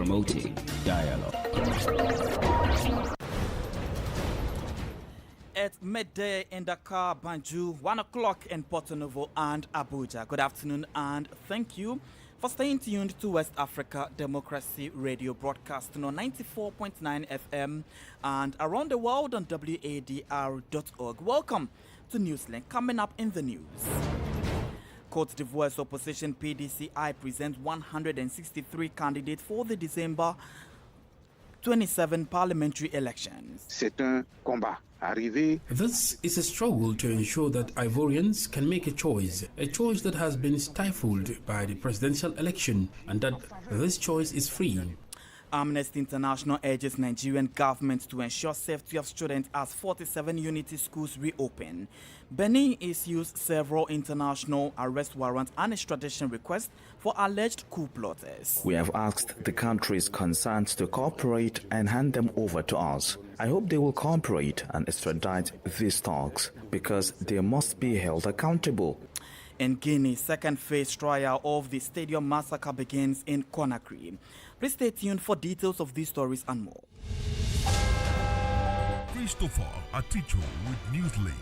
promoting dialogue. It's midday in Dakar, Banjul, 1 o'clock in Porto Novo and Abuja. Good afternoon and thank you for staying tuned to West Africa Democracy Radio, broadcasting on 94.9 FM and around the world on wadr.org. Welcome to Newslink. Coming up in the news. Côte d'Ivoire's opposition PDCI presents 163 candidates for the December 27 parliamentary elections. C'est un combat. This is a struggle to ensure that Ivorians can make a choice that has been stifled by the presidential election, and that this choice is free. Amnesty International urges Nigerian government to ensure safety of students as 47 unity schools reopen. Benin issues several international arrest warrants and extradition requests for alleged coup plotters. We have asked the countries concerned to cooperate and hand them over to us. I hope they will cooperate and extradite these thugs because they must be held accountable. In Guinea, second phase trial of the stadium massacre begins in Conakry. Please stay tuned for details of these stories and more. Christopher Aticho with Newslink.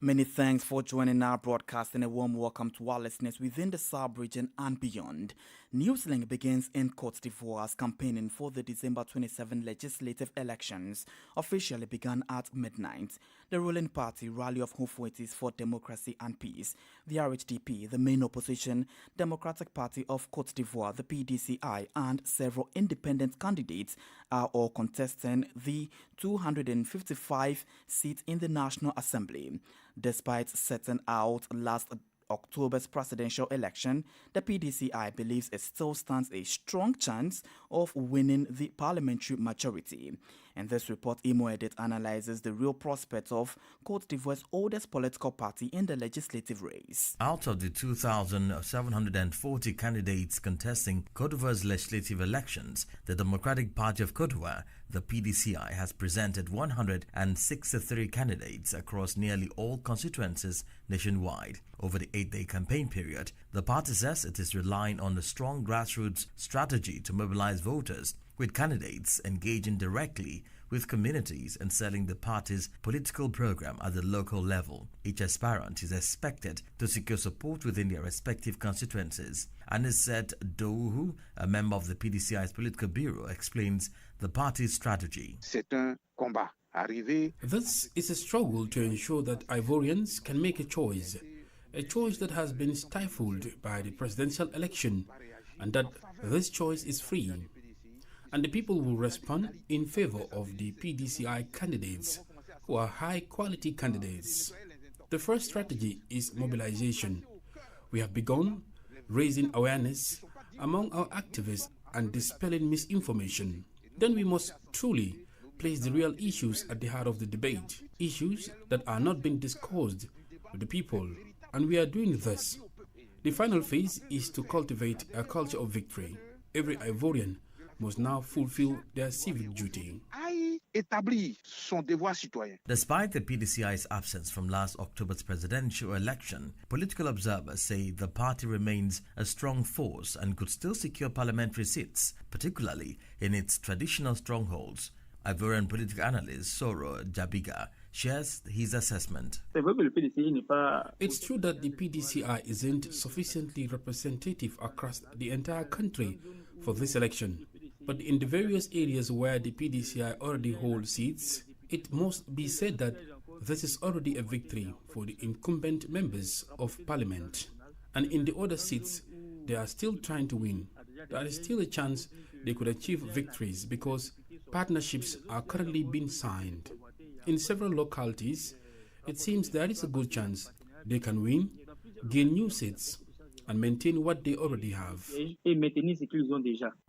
Many thanks for joining our broadcast and a warm welcome to our listeners within the sub-region and beyond. Newslink begins in Côte d'Ivoire as campaigning for the December 27 legislative elections officially began at midnight. The ruling party, Rally of Houphouetis for Democracy and Peace, the RHDP, the main opposition, Democratic Party of Côte d'Ivoire, the PDCI, and several independent candidates are all contesting the 255 seat in the National Assembly. Despite setting out last October's presidential election, the PDCI believes it still stands a strong chance of winning the parliamentary majority. In this report, Imo Edit analyzes the real prospects of Côte d'Ivoire's oldest political party in the legislative race. Out of the 2,740 candidates contesting Côte d'Ivoire's legislative elections, the Democratic Party of Côte d'Ivoire, the PDCI, has presented 163 candidates across nearly all constituencies nationwide. Over the 8-day campaign period, the party says it is relying on a strong grassroots strategy to mobilize voters, with candidates engaging directly with communities and selling the party's political program at the local level. Each aspirant is expected to secure support within their respective constituencies. Anisette Douhu, a member of the PDCI's political bureau, explains the party's strategy. C'est un combat. This is a struggle to ensure that Ivorians can make a choice that has been stifled by the presidential election, and that this choice is free. And the people will respond in favor of the PDCI candidates, who are high-quality candidates. The first strategy is mobilization. We have begun raising awareness among our activists and dispelling misinformation. Then we must truly place the real issues at the heart of the debate, issues that are not being discussed with the people, and we are doing this. The final phase is to cultivate a culture of victory. Every Ivorian must now fulfill their civic duty. Despite the PDCI's absence from last October's presidential election, political observers say the party remains a strong force and could still secure parliamentary seats, particularly in its traditional strongholds. Ivorian political analyst Soro Jabiga shares his assessment. It's true that the PDCI isn't sufficiently representative across the entire country for this election, but in the various areas where the PDCI already holds seats, it must be said that this is already a victory for the incumbent members of parliament. And in the other seats, they are still trying to win. There is still a chance they could achieve victories because partnerships are currently being signed. In several localities, it seems there is a good chance they can win, gain new seats, and maintain what they already have.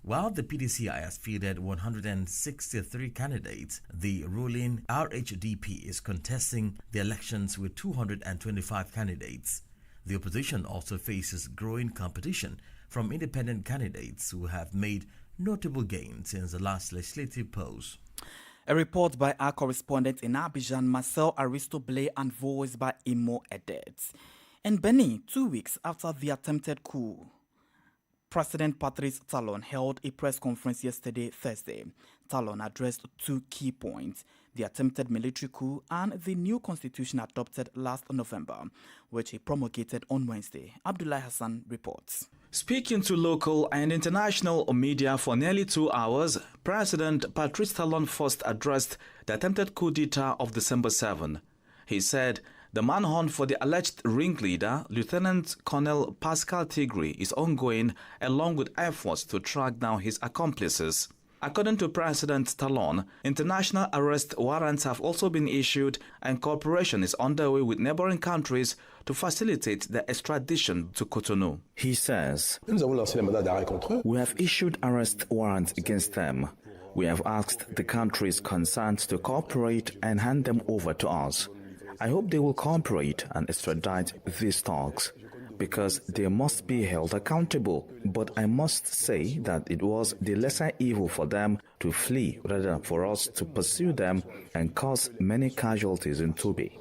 While the PDCI has fielded 163 candidates, the ruling RHDP is contesting the elections with 225 candidates. The opposition also faces growing competition from independent candidates who have made notable gains since the last legislative polls. A report by our correspondent in Abidjan, Marcel Aristoble, and voiced by Imo Edet. In Benin, 2 weeks after the attempted coup, President Patrice Talon held a press conference yesterday, Thursday. Talon addressed two key points: the attempted military coup and the new constitution adopted last November, which he promulgated on Wednesday. Abdullah Hassan reports. Speaking to local and international media for nearly 2 hours, President Patrice Talon first addressed the attempted coup d'etat of December 7. He said the manhunt for the alleged ringleader, Lieutenant Colonel Pascal Tigri, is ongoing, along with efforts to track down his accomplices. According to President Talon, international arrest warrants have also been issued and cooperation is underway with neighboring countries to facilitate the extradition to Cotonou. He says, "We have issued arrest warrants against them. We have asked the countries concerned to cooperate and hand them over to us. I hope they will cooperate and extradite these thugs, because they must be held accountable. But I must say that it was the lesser evil for them to flee rather than for us to pursue them and cause many casualties in Toubé."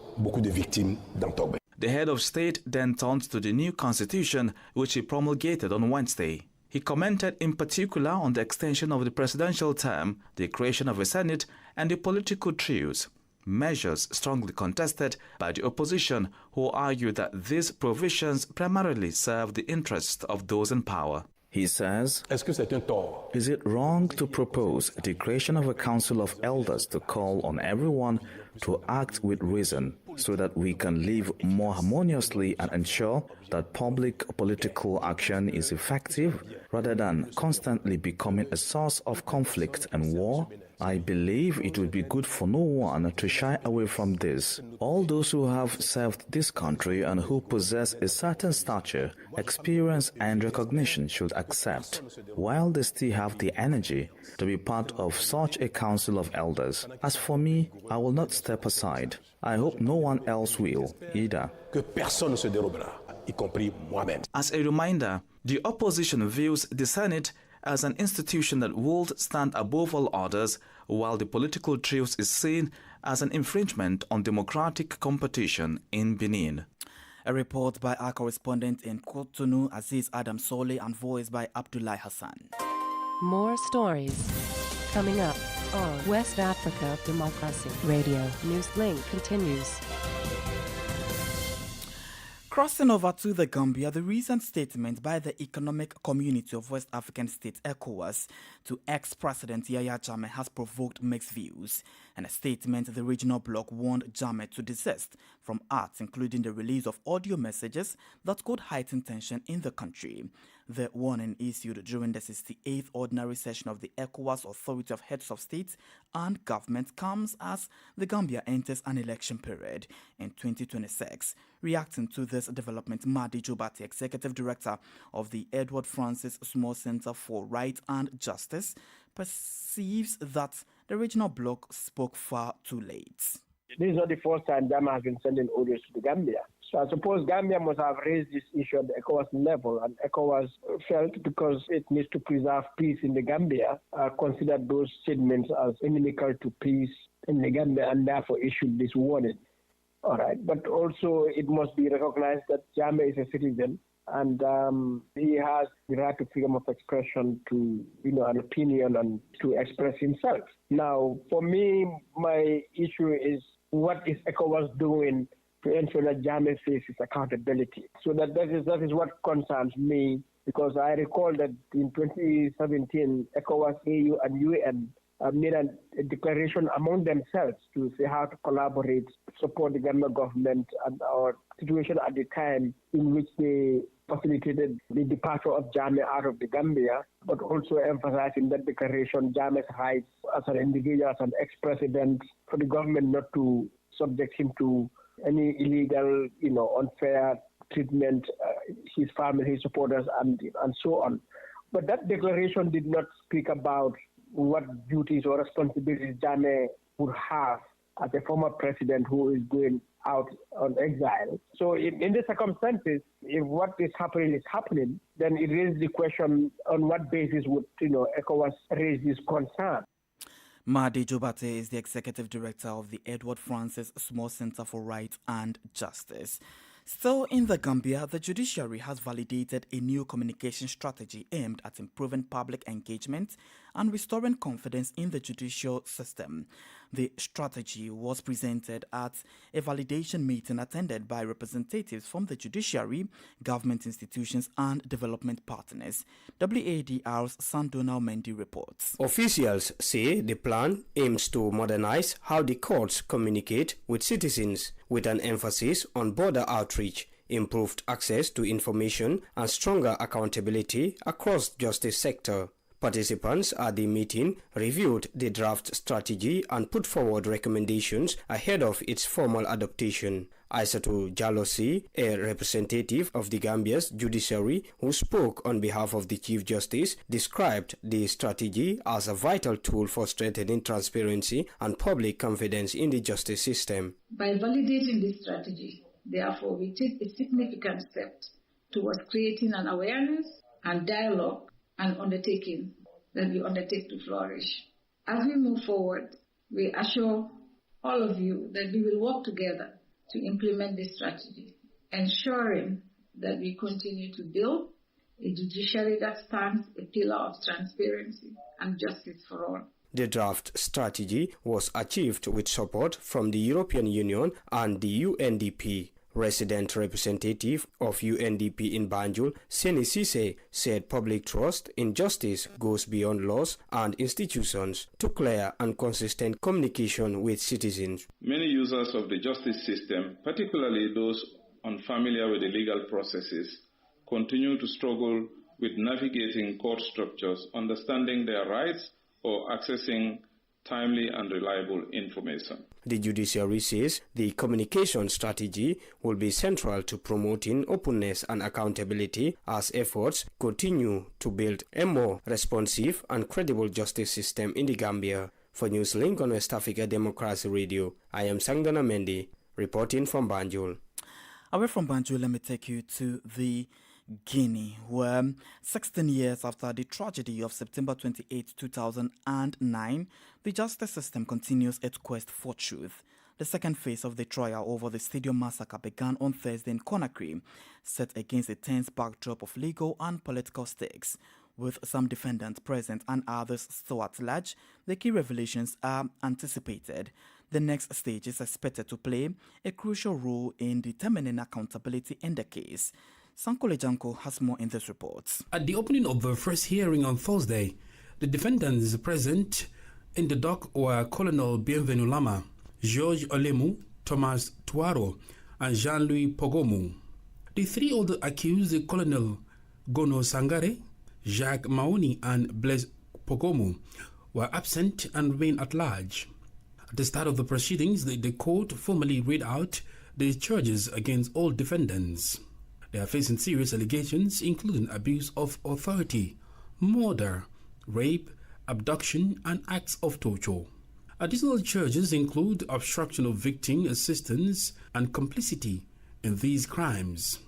The head of state then turned to the new constitution, which he promulgated on Wednesday. He commented in particular on the extension of the presidential term, the creation of a Senate, and the political trios, measures strongly contested by the opposition, who argue that these provisions primarily serve the interests of those in power. He says, "Is it wrong to propose the creation of a council of elders to call on everyone to act with reason so that we can live more harmoniously and ensure that public political action is effective rather than constantly becoming a source of conflict and war? I believe it would be good for no one to shy away from this. All those who have served this country and who possess a certain stature, experience and recognition should accept, while they still have the energy, to be part of such a council of elders. As for me, I will not step aside. I hope no one else will either." As a reminder, the opposition views the Senate as an institution that would stand above all others, while the political trios is seen as an infringement on democratic competition in Benin. A report by our correspondent in Cotonou, Aziz Adam Sole, and voiced by Abdullah Hassan. More stories coming up on West Africa Democracy Radio. Newslink continues. Crossing over to the Gambia, the recent statement by the Economic Community of West African States, ECOWAS, to ex-President Yahya Jammeh has provoked mixed views. In a statement, the regional bloc warned Jammeh to desist from acts, including the release of audio messages that could heighten tension in the country. The warning issued during the 68th ordinary session of the ECOWAS Authority of Heads of States and Government comes as the Gambia enters an election period in 2026. Reacting to this development, Madi Jobati, Executive Director of the Edward Francis Small Center for Right and Justice, perceives that the regional bloc spoke far too late. This is not the first time Jammeh has been sending audios to the Gambia. So I suppose Gambia must have raised this issue at the ECOWAS level, and ECOWAS felt, because it needs to preserve peace in the Gambia, considered those statements as inimical to peace in the Gambia, and therefore issued this warning. All right, but also it must be recognized that Jammeh is a citizen, and he has the right to freedom of expression, to an opinion, and to express himself. Now, for me, my issue is, what is ECOWAS doing to ensure that Jammeh faces accountability? So that is what concerns me, because I recall that in 2017, ECOWAS, AU, and UN made a declaration among themselves to say how to collaborate, support the Gambia government, and our situation at the time, in which they facilitated the departure of Jammeh out of the Gambia, but also emphasizing that declaration Jammeh's rights as an individual, as an ex-president, for the government not to subject him to any illegal, unfair treatment, his family, his supporters, and so on. But that declaration did not speak about what duties or responsibilities Jammeh would have as a former president who is going out on exile. So in the circumstances, if what is happening, then it raises the question, on what basis would ECOWAS raise this concern? Madi Jobate is the Executive Director of the Edward Francis Small Center for Right and Justice. Still in the Gambia, the judiciary has validated a new communication strategy aimed at improving public engagement and restoring confidence in the judicial system. The strategy was presented at a validation meeting attended by representatives from the judiciary, government institutions, and development partners. WADR's Sandona Mendy reports. Officials say the plan aims to modernize how the courts communicate with citizens, with an emphasis on border outreach, improved access to information, and stronger accountability across the justice sector. Participants at the meeting reviewed the draft strategy and put forward recommendations ahead of its formal adoption. Aissatou Jalosi, a representative of the Gambia's judiciary who spoke on behalf of the Chief Justice, described the strategy as a vital tool for strengthening transparency and public confidence in the justice system. By validating this strategy, therefore, we take a significant step towards creating an awareness and dialogue and undertaking that we undertake to flourish. As we move forward, we assure all of you that we will work together to implement this strategy, ensuring that we continue to build a judiciary that stands a pillar of transparency and justice for all. The draft strategy was achieved with support from the European Union and the UNDP. Resident representative of UNDP in Banjul, Seni Sise, said public trust in justice goes beyond laws and institutions to clear and consistent communication with citizens. Many users of the justice system, particularly those unfamiliar with the legal processes, continue to struggle with navigating court structures, understanding their rights, or accessing timely and reliable information. The judiciary says the communication strategy will be central to promoting openness and accountability as efforts continue to build a more responsive and credible justice system in the Gambia. For Newslink on West Africa Democracy Radio, I am Sangdana Mendy, reporting from Banjul. Away from Banjul, let me take you to the Guinea, where 16 years after the tragedy of September 28, 2009, the justice system continues its quest for truth. The second phase of the trial over the stadium massacre began on Thursday in Conakry, set against a tense backdrop of legal and political stakes. With some defendants present and others still at large, the key revelations are anticipated. The next stage is expected to play a crucial role in determining accountability in the case. Sankole Janko has more in this report. At the opening of the first hearing on Thursday, the defendants present in the dock were Colonel Bienvenu Lama, Georges Olemu, Thomas Tuaro, and Jean-Louis Pogomu. The three other accused, Colonel Gono Sangare, Jacques Maoni, and Blaise Pogomu, were absent and remain at large. At the start of the proceedings, the court formally read out the charges against all defendants. They are facing serious allegations, including abuse of authority, murder, rape, abduction, and acts of torture. Additional charges include obstruction of victim assistance and complicity in these crimes.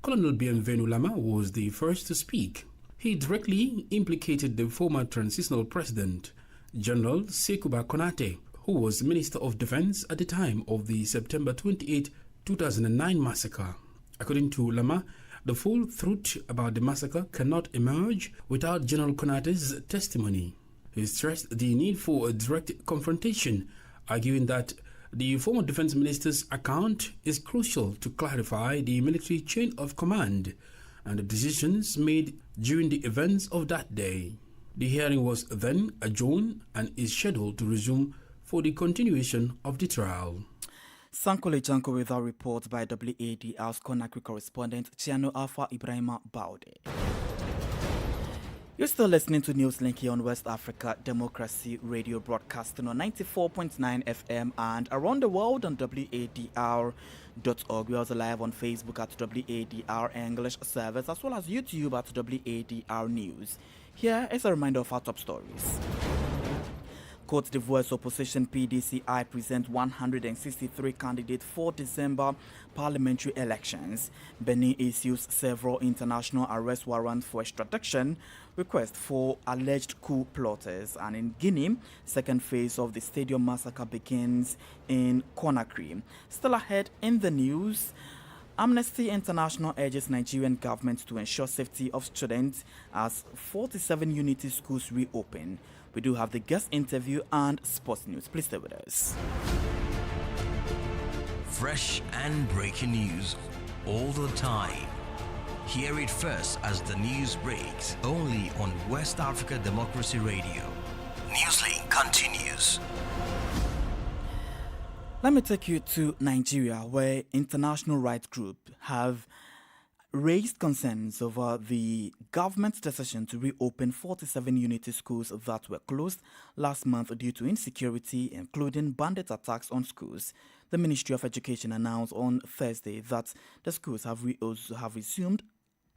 Colonel Bienvenu Lama was the first to speak. He directly implicated the former transitional president, General Sekuba Konate, who was Minister of Defense at the time of the September 28, 2009 massacre. According to Lama, the full truth about the massacre cannot emerge without General Konate's testimony. He stressed the need for a direct confrontation, arguing that the former defense minister's account is crucial to clarify the military chain of command and the decisions made during the events of that day. The hearing was then adjourned and is scheduled to resume for the continuation of the trial. Sankole Janko with our report by WADR's Conakry correspondent Chiano Alpha Ibrahima Baude. You're still listening to Newslink here on West Africa Democracy Radio, broadcasting on 94.9 FM and around the world on WADR.org. We're also live on Facebook at WADR English Service, as well as YouTube at WADR News. Here is a reminder of our top stories. Côte d'Ivoire's opposition PDCI present 163 candidates for December parliamentary elections. Benin issues several international arrest warrants for extradition request for alleged coup plotters. And in Guinea, second phase of the stadium massacre begins in Conakry. Still ahead in the news, Amnesty International urges Nigerian government to ensure safety of students as 47 unity schools reopen. We do have the guest interview and sports news. Please stay with us. Fresh and breaking news all the time. Hear it first as the news breaks, only on West Africa Democracy Radio. Newslink continues. Let me take you to Nigeria, where international rights groups have raised concerns over the government's decision to reopen 47 unity schools that were closed last month due to insecurity, including bandit attacks on schools. The Ministry of Education announced on Thursday that the schools have resumed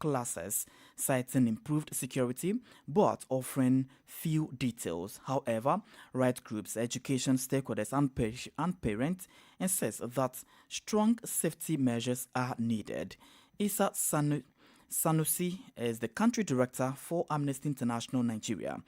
classes, citing improved security, but offering few details. However, rights groups, education stakeholders, and parents insist that strong safety measures are needed. Issa Sanusi is the country director for Amnesty International Nigeria.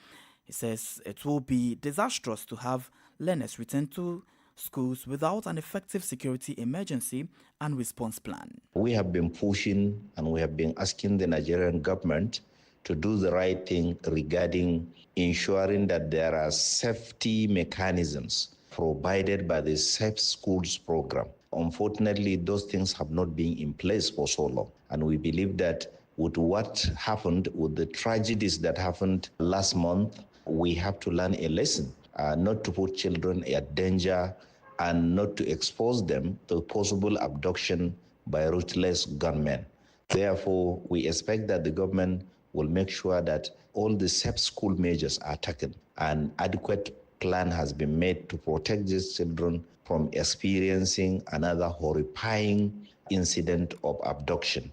He says it will be disastrous to have learners return to schools without an effective security emergency and response plan. We have been pushing and we have been asking the Nigerian government to do the right thing regarding ensuring that there are safety mechanisms provided by the Safe Schools program. Unfortunately, those things have not been in place for so long. And we believe that with what happened, with the tragedies that happened last month, we have to learn a lesson, not to put children at danger and not to expose them to possible abduction by ruthless gunmen. Therefore, we expect that the government will make sure that all the safe school measures are taken and adequate plan has been made to protect these children from experiencing another horrifying incident of abduction.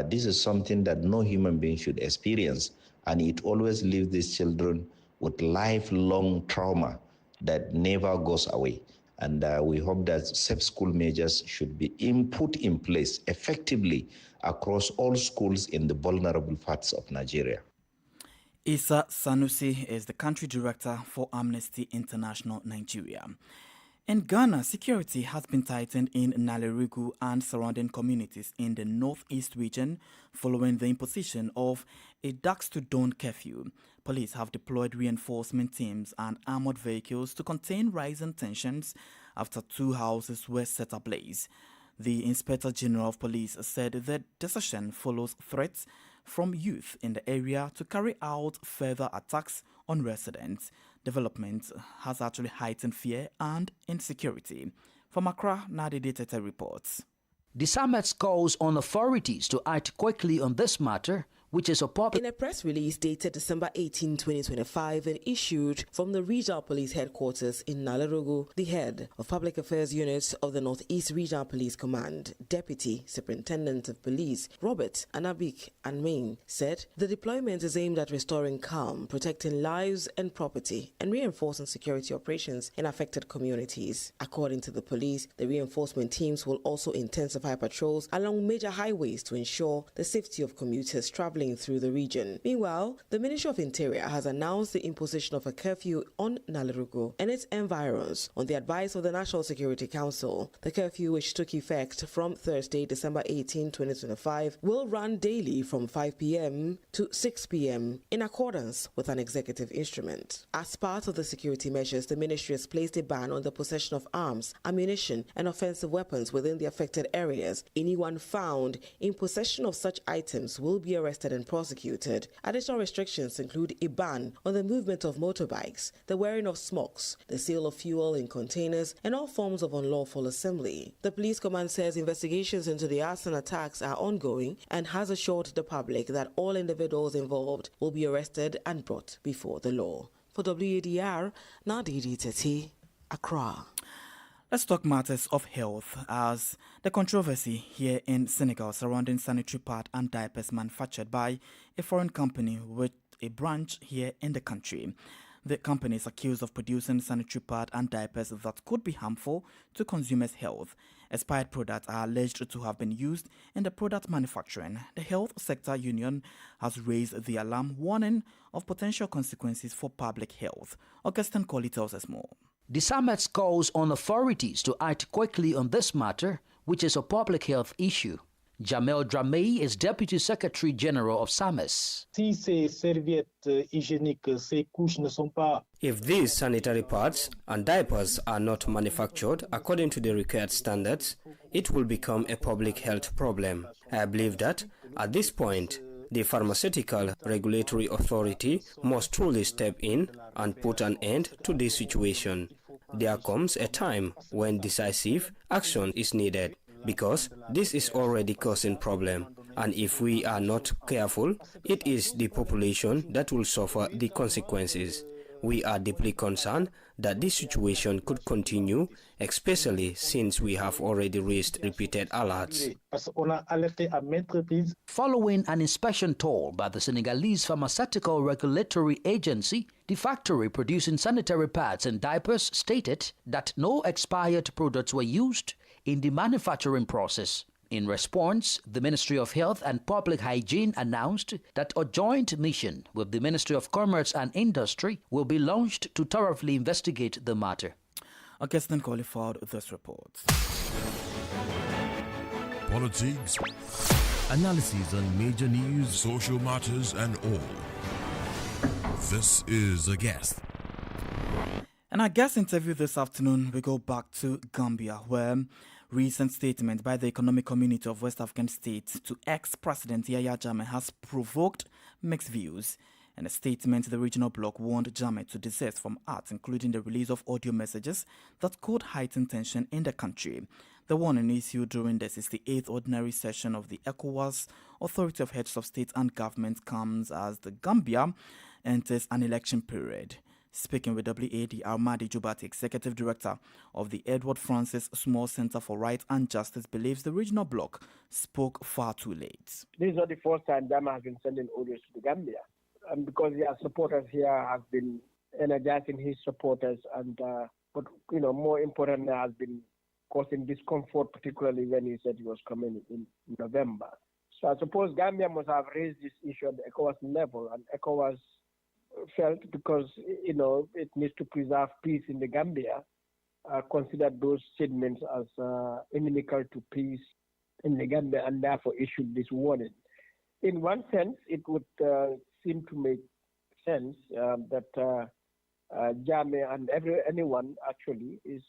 This is something that no human being should experience, and it always leaves these children with lifelong trauma that never goes away. And we hope that safe school measures should be put in place effectively across all schools in the vulnerable parts of Nigeria. Issa Sanusi is the country director for Amnesty International Nigeria. In Ghana, security has been tightened in Nalerigu and surrounding communities in the northeast region following the imposition of a dusk to dawn curfew. Police have deployed reinforcement teams and armored vehicles to contain rising tensions after two houses were set ablaze. The Inspector General of Police said the decision follows threats from youth in the area to carry out further attacks on residents. Development has actually heightened fear and insecurity. From Accra, Nadi Tete reports. The summit calls on authorities to act quickly on this matter, which is a public... In a press release dated December 18, 2025 and issued from the Regional Police Headquarters in Nalerigu, the head of Public Affairs Unit of the Northeast Regional Police Command, Deputy Superintendent of Police Robert Anabik Anmain, said the deployment is aimed at restoring calm, protecting lives and property, and reinforcing security operations in affected communities. According to the police, the reinforcement teams will also intensify patrols along major highways to ensure the safety of commuters traveling through the region. Meanwhile, the Ministry of Interior has announced the imposition of a curfew on Nalerigu and its environs on the advice of the National Security Council. The curfew, which took effect from Thursday, December 18, 2025, will run daily from 5 p.m. to 6 p.m. in accordance with an executive instrument. As part of the security measures, the ministry has placed a ban on the possession of arms, ammunition, and offensive weapons within the affected areas. Anyone found in possession of such items will be arrested and prosecuted. Additional restrictions include a ban on the movement of motorbikes, the wearing of smokes, the sale of fuel in containers, and all forms of unlawful assembly. The police command says investigations into the arson attacks are ongoing and has assured the public that all individuals involved will be arrested and brought before the law. For WADR, Nadiri Teti, Accra. Let's talk matters of health, as the controversy here in Senegal surrounding sanitary pad and diapers manufactured by a foreign company with a branch here in the country. The company is accused of producing sanitary pad and diapers that could be harmful to consumers' health. Expired products are alleged to have been used in the product manufacturing. The health sector union has raised the alarm, warning of potential consequences for public health. Augustine Colley tells us more. The summit calls on authorities to act quickly on this matter, which is a public health issue. Jamel Dramé is Deputy Secretary General of SAMES. If these sanitary pads and diapers are not manufactured according to the required standards, it will become a public health problem. I believe that at this point, the Pharmaceutical Regulatory Authority must truly step in and put an end to this situation. There comes a time when decisive action is needed, because this is already causing problem, and if we are not careful, it is the population that will suffer the consequences. We are deeply concerned that this situation could continue, especially since we have already raised repeated alerts. Following an inspection tour by the Senegalese Pharmaceutical Regulatory Agency, the factory producing sanitary pads and diapers stated that no expired products were used in the manufacturing process. In response, the Ministry of Health and Public Hygiene announced that a joint mission with the Ministry of Commerce and Industry will be launched to thoroughly investigate the matter. Our guest then qualified this report. Politics, analysis on major news, social matters, and all. This is A Guest. And our guest interview this afternoon, we go back to Gambia, where recent statement by the Economic Community of West African States to ex-President Yahya Jammeh has provoked mixed views. In a statement, the regional bloc warned Jammeh to desist from acts, including the release of audio messages that could heighten tension in the country. The warning issued during the 68th ordinary session of the ECOWAS Authority of Heads of State and Government comes as the Gambia enters an election period. Speaking with WAD, Almadi Jubati, Executive Director of the Edward Francis Small Center for Rights and Justice, believes the regional bloc spoke far too late. This is not the first time Jammeh has been sending orders to the Gambia. And because their supporters here have been energizing his supporters, and but more importantly, has been causing discomfort, particularly when he said he was coming in November. So I suppose Gambia must have raised this issue at the ECOWAS level, and ECOWAS felt because it needs to preserve peace in the Gambia, considered those statements as inimical to peace in the Gambia, and therefore issued this warning. In one sense, it would seem to make sense that Jammeh and anyone actually is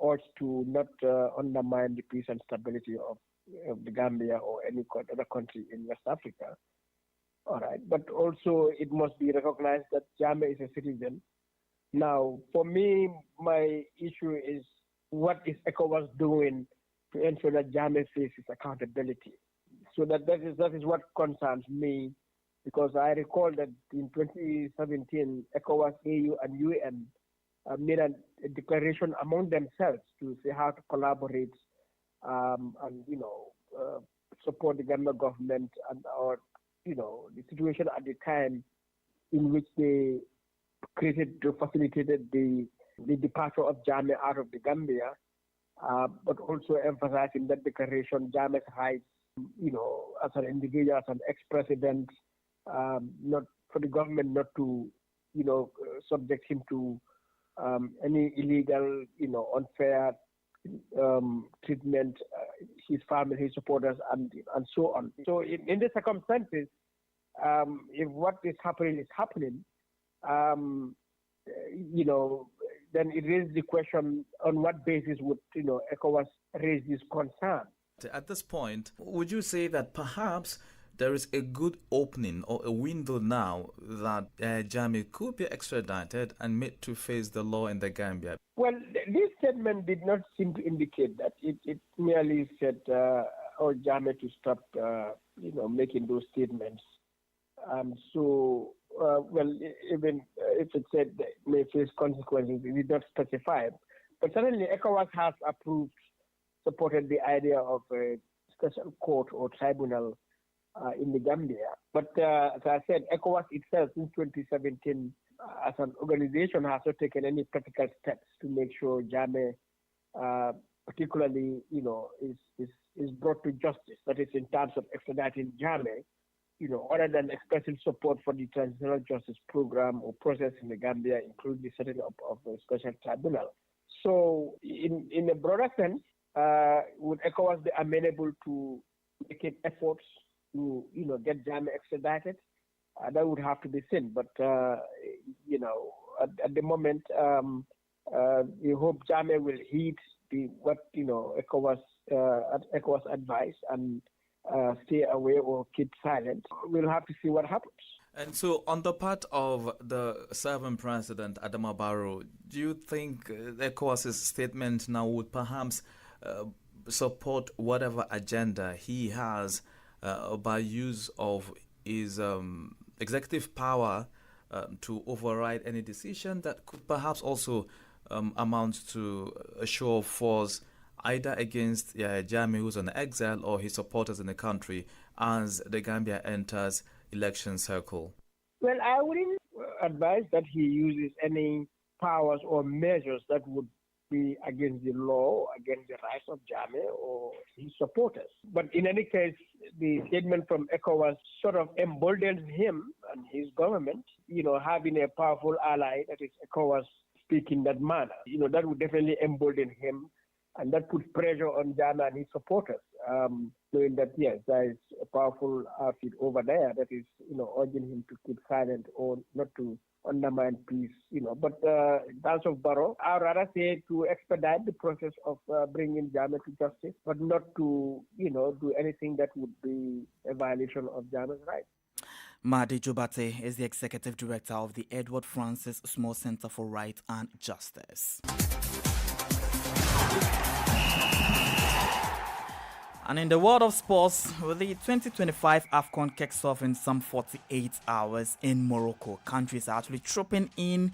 urged to not undermine the peace and stability of the Gambia or any other country in West Africa. All right, but also it must be recognized that Jammeh is a citizen. Now, for me, my issue is what is ECOWAS doing to ensure that Jammeh faces accountability? So that is what concerns me, because I recall that in 2017, ECOWAS, AU, and UN made a declaration among themselves to say how to collaborate and support the Gambia government and the situation at the time in which they facilitated the departure of Jammeh out of the Gambia, but also emphasizing that declaration Jammeh's rights, as an individual, as an ex-president, not for the government not to, subject him to any illegal, unfair treatment, his family, his supporters, and so on. So in the circumstances, if what is happening, then it raises the question: on what basis would ECOWAS raise this concern? At this point, would you say that perhaps there is a good opening or a window now that Jammeh could be extradited and made to face the law in the Gambia? Well, this statement did not seem to indicate that. It merely said, Jammeh to stop, making those statements. Even if it said that may face consequences, it did not specify. But certainly, ECOWAS has supported the idea of a special court or tribunal in the Gambia. But as I said, ECOWAS itself since 2017 as an organization has not taken any practical steps to make sure Jammeh particularly, is brought to justice. That is in terms of extraditing Jammeh, other than expressing support for the transitional justice program or process in the Gambia, including the setting up of a special tribunal. So in a broader sense, would ECOWAS be amenable to making efforts to, get Jammeh extradited, that would have to be seen. But, at the moment, we hope Jammeh will heed what ECOWAS advice and stay away or keep silent. We'll have to see what happens. And so, on the part of the serving president, Adama Barrow, do you think ECOWAS's statement now would perhaps support whatever agenda he has by use of his executive power to override any decision that could perhaps also amount to a show of force either against Jammeh, who's on exile, or his supporters in the country as the Gambia enters election circle? Well, I wouldn't advise that he uses any powers or measures that would be against the law, against the rights of Jammeh or his supporters. But in any case, the statement from ECOWAS sort of emboldens him and his government, having a powerful ally that is ECOWAS speaking that manner. That would definitely embolden him, and that puts pressure on Jammeh and his supporters, knowing that, yes, there is a powerful outfit over there that is, urging him to keep silent or not to undermine peace, But in terms of Barrow, I'd rather say to expedite the process of bringing Jammeh to justice, but not to, do anything that would be a violation of Jammeh's rights. Mahdi Jobate is the executive director of the Edward Francis Small Center for Right and Justice. And in the world of sports, the 2025 AFCON kicks off in some 48 hours in Morocco. Countries are actually trooping in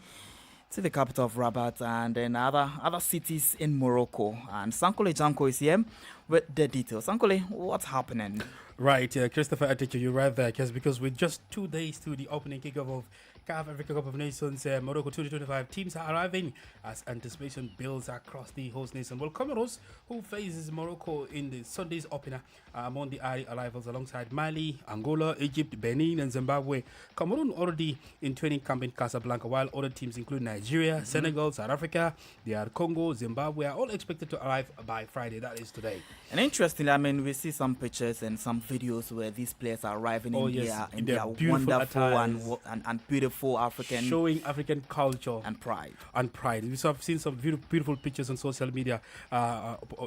to the capital of Rabat and then other cities in Morocco. And Sankole Janko is here with the details. Sankole, what's happening? Right, Christopher, I take you right there, because with just 2 days to the opening kickoff of CAF Africa Cup of Nations Morocco 2025, teams are arriving as anticipation builds across the host nation. Well, Comoros, who faces Morocco in the Sunday's opener, are among the early arrivals alongside Mali, Angola, Egypt, Benin, and Zimbabwe. Cameroon already in training camp in Casablanca, while other teams include Nigeria, Senegal, South Africa, DR Congo, Zimbabwe are all expected to arrive by Friday. That is today. And interestingly, we see some pictures and some videos where these players are arriving in their wonderful and beautiful African, showing African culture and pride. We have seen some beautiful pictures on social media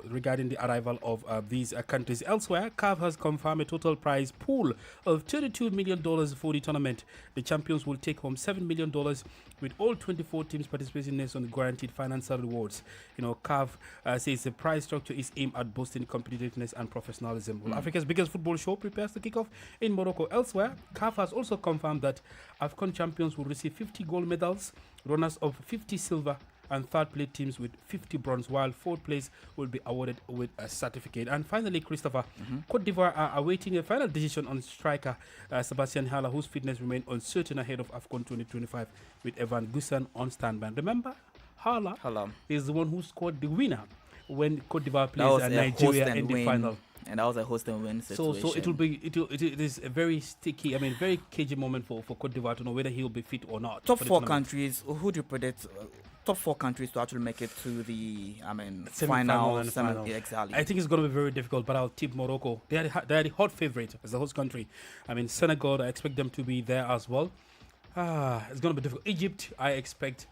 regarding the arrival of these countries. Elsewhere, CAF has confirmed a total prize pool of $32 million for the tournament. The champions will take home $7 million, with all 24 teams participating nation guaranteed financial rewards. CAF says the prize structure is aimed at boosting competitiveness and professionalism. Well, Africa's biggest football show prepares to kick off in Morocco. Elsewhere, CAF has also confirmed that AFCON champions will receive 50 gold medals, runners of 50 silver, and third place teams with 50 bronze, while fourth place will be awarded with a certificate. And finally, Christopher, Cote d'Ivoire are awaiting a final decision on striker Sebastian Haller, whose fitness remains uncertain ahead of AFCON 2025, with Evan Gussan on standby. Remember, Haller is the one who scored the winner when Cote d'Ivoire plays Nigeria in the final. And that was a host and win situation. So it is a very sticky, very cagey moment for Cote d'Ivoire to know whether he will be fit or not. Top four countries, who do you predict? Top four countries to actually make it to the final. Exactly. I think it's going to be very difficult, but I'll tip Morocco. They are the hot favorite as the host country. Senegal, I expect them to be there as well. It's going to be difficult. Egypt, I expect,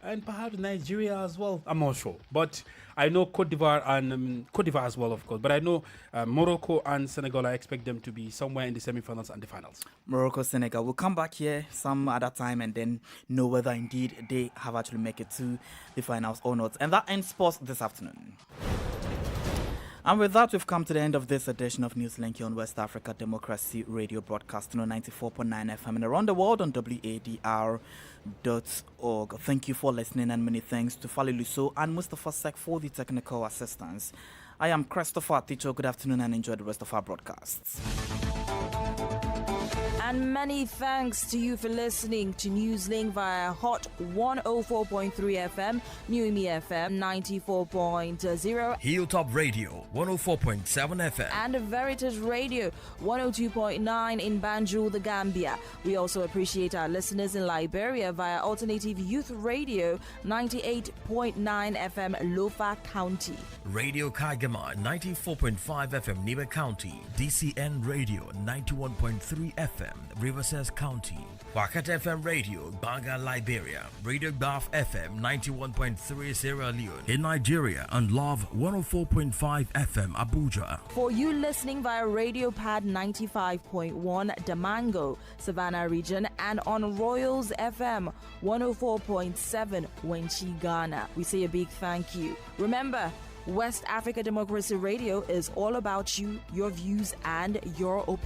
and perhaps Nigeria as well. I'm not sure, but I know Cote d'Ivoire as well, of course. But I know Morocco and Senegal, I expect them to be somewhere in the semi-finals and the finals. Morocco, Senegal. We'll come back here some other time and then know whether indeed they have actually made it to the finals or not. And that ends sports this afternoon. And with that, we've come to the end of this edition of Newslink here on West Africa Democracy Radio, broadcasting on 94.9 FM and around the world on WADR.org. Thank you for listening, and many thanks to Fali Luso and Mustafa Sek for the technical assistance. I am Christopher Ticho. Good afternoon and enjoy the rest of our broadcasts. And many thanks to you for listening to Newslink via Hot 104.3 FM, Newmi FM 94.0, Hilltop Radio 104.7 FM, and Veritas Radio 102.9 in Banjul, the Gambia. We also appreciate our listeners in Liberia via Alternative Youth Radio 98.9 FM, Lofa County. Radio Kagama 94.5 FM, Niba County, DCN Radio 91.3 FM, Riverside County, Wakat FM Radio, Banga, Liberia, Radio Baf FM 91.3 Sierra Leone in Nigeria, and Love 104.5 FM, Abuja. For you listening via Radio Pad 95.1 Damango, Savannah region, and on Royals FM 104.7 Wenchi, Ghana, we say a big thank you. Remember, West Africa Democracy Radio is all about you, your views, and your opinions.